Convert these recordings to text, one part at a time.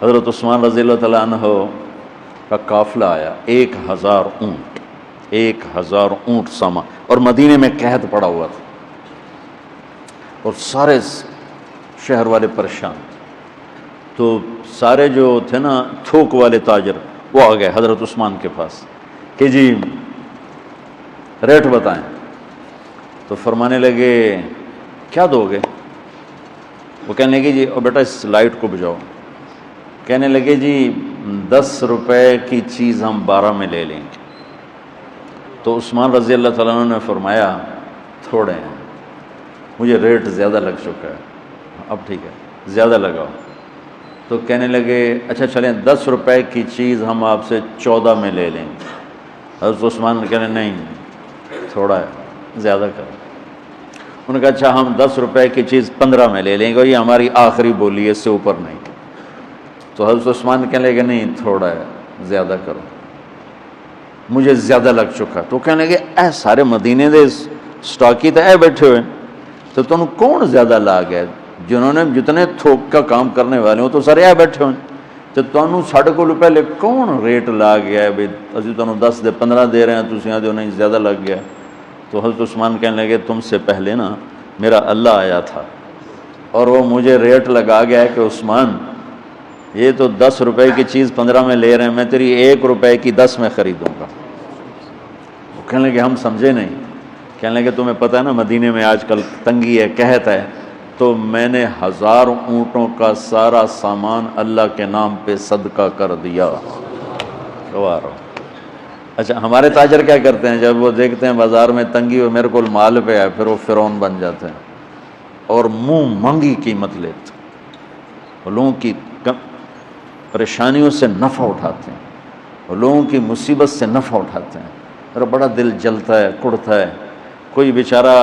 حضرت عثمان رضی اللہ تعالیٰ عنہ کا قافلہ آیا، 1000 اونٹ، 1000 اونٹ سامان، اور مدینے میں قحط پڑا ہوا تھا اور سارے شہر والے پریشان تھے۔ تو سارے جو تھے نا تھوک والے تاجر وہ آ گئے حضرت عثمان کے پاس کہ جی ریٹ بتائیں۔ تو فرمانے لگے کیا دو گے؟ وہ کہنے لگے جی بیٹا اس لائٹ کو بجھاؤ۔ کہنے لگے جی 10 روپے کی چیز ہم 12 میں لے لیں گے۔ تو عثمان رضی اللہ تعالیٰ عنہ نے فرمایا تھوڑے ہیں، مجھے ریٹ زیادہ لگ چکا ہے، اب ٹھیک ہے زیادہ لگاؤ۔ تو کہنے لگے اچھا چلیں 10 روپے کی چیز ہم آپ سے 14 میں لے لیں گے۔ حضرت عثمان نے کہنے نہیں تھوڑا ہے زیادہ کرو۔ انہوں نے کہا اچھا ہم 10 روپے کی چیز 15 میں لے لیں گے، یہ ہماری آخری بولی ہے، اس سے اوپر نہیں۔ تو حضرت عثمان کہنے لگے نہیں تھوڑا ہے زیادہ کرو، مجھے زیادہ لگ چکا۔ تو کہنے لگے اے سارے مدینے دے سٹاکی تے اے بیٹھے ہوئے، تو تم کون زیادہ لا گئے؟ جنہوں نے جتنے تھوک کا کام کرنے والے ہوں تو سارے اے بیٹھے ہوئے، تو تمہیں ساڑھے کو پہلے کون ریٹ لا گیا ہے بھائی اسی تمہیں 10 دے 15 دے رہے ہیں، تسی آدھے نہیں زیادہ لگ گیا۔ تو حضرت عثمان کہنے لگے تم سے پہلے نا میرا اللہ آیا تھا اور وہ مجھے ریٹ لگا گیا ہے کہ عثمان یہ تو 10 روپے کی چیز 15 میں لے رہے ہیں، میں تیری 1 روپے کی 10 میں خریدوں گا۔ وہ کہنے لگے ہم سمجھے نہیں۔ کہنے لگے تمہیں پتہ ہے نا مدینے میں آج کل تنگی ہے، قحط ہے، تو میں نے 1000 اونٹوں کا سارا سامان اللہ کے نام پہ صدقہ کر دیا۔ اچھا ہمارے تاجر کیا کرتے ہیں؟ جب وہ دیکھتے ہیں بازار میں تنگی ہو میرے کو مال پہ ہے، پھر وہ فرعون بن جاتے ہیں اور منہ مانگی قیمت لیتے ہیں، وہ لوگوں کی پریشانیوں سے نفع اٹھاتے ہیں، وہ لوگوں کی مصیبت سے نفع اٹھاتے ہیں۔ میرا بڑا دل جلتا ہے، کڑتا ہے، کوئی بیچارہ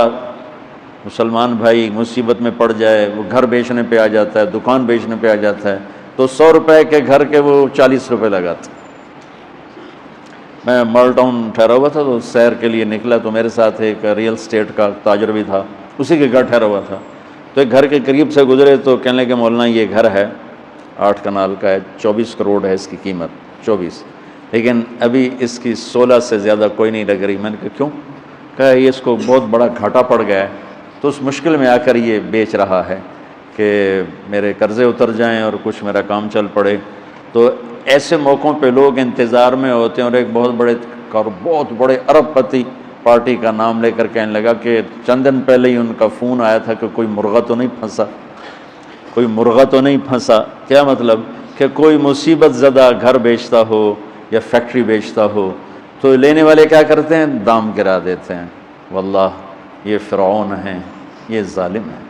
مسلمان بھائی مصیبت میں پڑ جائے، وہ گھر بیچنے پہ آ جاتا ہے، دکان بیچنے پہ آ جاتا ہے، تو 100 روپے کے گھر کے وہ 40 روپے لگاتے۔ میں مال ٹاؤن ٹھہرا ہوا تھا تو سیر کے لیے نکلا، تو میرے ساتھ ایک ریئل اسٹیٹ کا تاجر بھی تھا، اسی کے گھر ٹھہرا ہوا تھا۔ تو ایک گھر کے قریب سے گزرے تو کہنے لگے مولانا یہ گھر ہے 8 کنال کا ہے، 24 کروڑ ہے اس کی قیمت، 24، لیکن ابھی اس کی 16 سے زیادہ کوئی نہیں لگ رہی۔ میں نے کہا کیوں؟ کہا یہ اس کو بہت بڑا گھاٹا پڑ گیا ہے، تو اس مشکل میں آ کر یہ بیچ رہا ہے کہ میرے قرضے اتر جائیں اور کچھ میرا کام چل پڑے۔ تو ایسے موقعوں پہ لوگ انتظار میں ہوتے ہیں، اور ایک بہت بڑے ارب پتی پارٹی کا نام لے کر کہنے لگا کہ چند دن پہلے ہی ان کا فون آیا تھا کہ کوئی مرغہ تو نہیں پھنسا، کوئی مرغہ تو نہیں پھنسا۔ کیا مطلب؟ کہ کوئی مصیبت زدہ گھر بیچتا ہو یا فیکٹری بیچتا ہو تو لینے والے کیا کرتے ہیں؟ دام گرا دیتے ہیں۔ واللہ یہ فرعون ہیں، یہ ظالم ہیں۔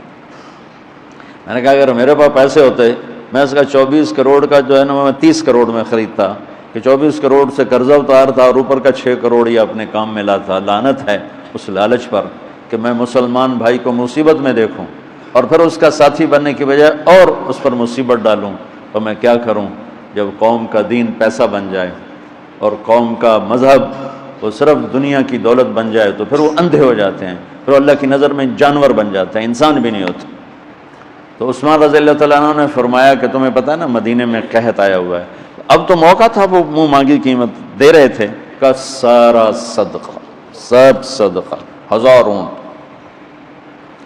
میں نے کہا اگر میرے پاس پیسے ہوتے میں اس کا 24 کروڑ کا جو ہے نا میں 30 کروڑ میں خریدتا، کہ 24 کروڑ سے قرضہ اتارتا اور اوپر کا 6 کروڑ یہ اپنے کام میں لاتا۔ لعنت ہے اس لالچ پر کہ میں مسلمان بھائی کو مصیبت میں دیکھوں اور پھر اس کا ساتھی بننے کی بجائے اور اس پر مصیبت ڈالوں۔ تو میں کیا کروں؟ جب قوم کا دین پیسہ بن جائے اور قوم کا مذہب وہ صرف دنیا کی دولت بن جائے تو پھر وہ اندھے ہو جاتے ہیں، پھر اللہ کی نظر میں جانور بن جاتے ہیں، انسان بھی نہیں ہوتے۔ تو عثمان رضی اللہ تعالیٰ عنہ نے فرمایا کہ تمہیں پتہ ہے نا مدینے میں قحط آیا ہوا ہے، اب تو موقع تھا، وہ منہ مانگی قیمت دے رہے تھے، کا سارا صدقہ، سب صدقہ، 1000 اونٹ۔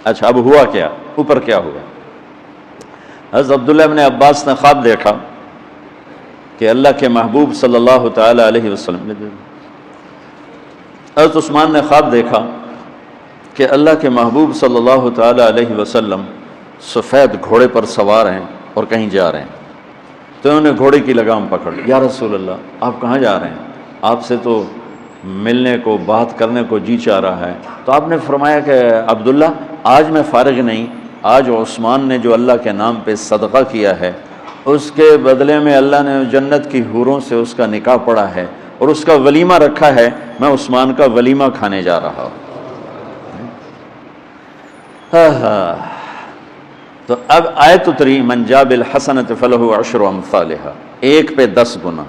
اچھا اب ہوا کیا؟ اوپر کیا ہوا؟ حضرت عبداللہ بن عباس نے خواب دیکھا کہ اللہ کے محبوب صلی اللہ تعالی علیہ وسلم، حضرت عثمان نے خواب دیکھا کہ اللہ کے محبوب صلی اللہ تعالی علیہ وسلم سفید گھوڑے پر سوار ہیں اور کہیں جا رہے ہیں۔ تو انہوں نے گھوڑے کی لگام پکڑ، یا رسول اللہ آپ کہاں جا رہے ہیں؟ آپ سے تو ملنے کو بات کرنے کو جی چاہ رہا ہے۔ تو آپ نے فرمایا کہ عبداللہ آج میں فارغ نہیں، آج عثمان نے جو اللہ کے نام پہ صدقہ کیا ہے اس کے بدلے میں اللہ نے جنت کی حوروں سے اس کا نکاح پڑھا ہے اور اس کا ولیمہ رکھا ہے، میں عثمان کا ولیمہ کھانے جا رہا ہوں۔ تو اب آیت اتری من جاء بالحسنۃ فلہ عشر امثالھا، 1 پہ 10 گنا۔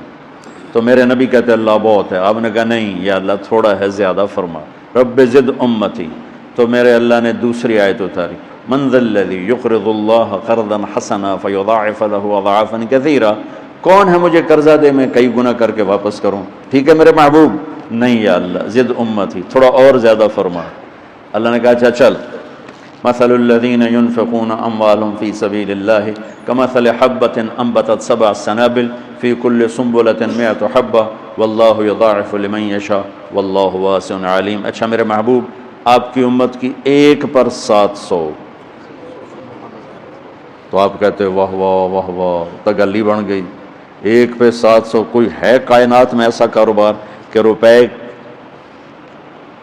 تو میرے نبی کہتے اللہ بہت ہے، آپ نے کہا نہیں یا اللہ تھوڑا ہے، زیادہ فرما، رب زد امتی۔ تو میرے اللہ نے دوسری آیت اتاری من ذا الذی یقرض اللہ قرضا حسنا فیضاعف له اضعافا کثیرا، کون ہے مجھے قرضہ دے میں کئی گنا کر کے واپس کروں؟ ٹھیک ہے میرے محبوب، نہیں یا اللہ زد امتی، تھوڑا اور زیادہ فرما۔ اللہ نے کہا اچھا چل، مثل الذین ينفقون اموالهم فی سبیل اللہ کمثل حبۃ انبتت سبع سنابل فی کل سنبلۃ مئۃ حبۃ واللہ یضاعف لمن یشاء واللہ واسع علیم۔ اچھا میرے محبوب، آپ کی امت کی ایک پر 700، تو آپ کہتے واہ واہ واہ واہ، تگلی بن گئی، ایک پہ 700۔ کوئی ہے کائنات میں ایسا کاروبار کہ روپے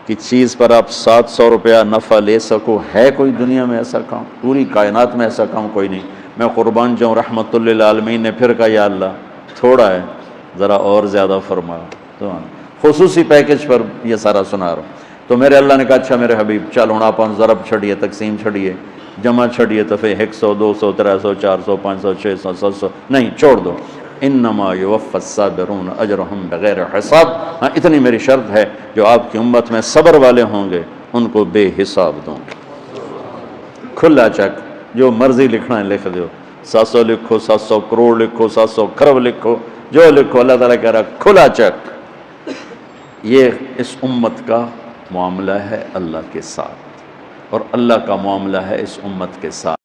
کی چیز پر آپ 700 روپیہ نفع لے سکو؟ ہے کوئی دنیا میں ایسا کام؟ پوری کائنات میں ایسا کام کوئی نہیں۔ میں قربان جاؤں، رحمت للعالمین نے پھر کہا یا اللہ تھوڑا ہے، ذرا اور زیادہ فرما۔ تو خصوصی پیکج پر یہ سارا سنا رہا ہوں۔ تو میرے اللہ نے کہا اچھا میرے حبیب چل ہوں آپ ضرب چھڑیے، تقسیم چھڑیے، جمع چھڑیے، تو پھر 100 200 300 400 500 600 700 نہیں، چھوڑ دو۔ انما یوفی الصابرون اجرہم بغیر حساب، ہاں اتنی میری شرط ہے، جو آپ کی امت میں صبر والے ہوں گے ان کو بے حساب دوں گے۔ کھلا چیک، جو مرضی لکھنا ہے لکھ دو، 700 لکھو، 700 کروڑ لکھو، 700 کھرب لکھو، جو لکھو، اللہ تعالیٰ کہہ رہا کھلا چیک۔ یہ اس امت کا معاملہ ہے اللہ کے ساتھ، اور اللہ کا معاملہ ہے اس امت کے ساتھ۔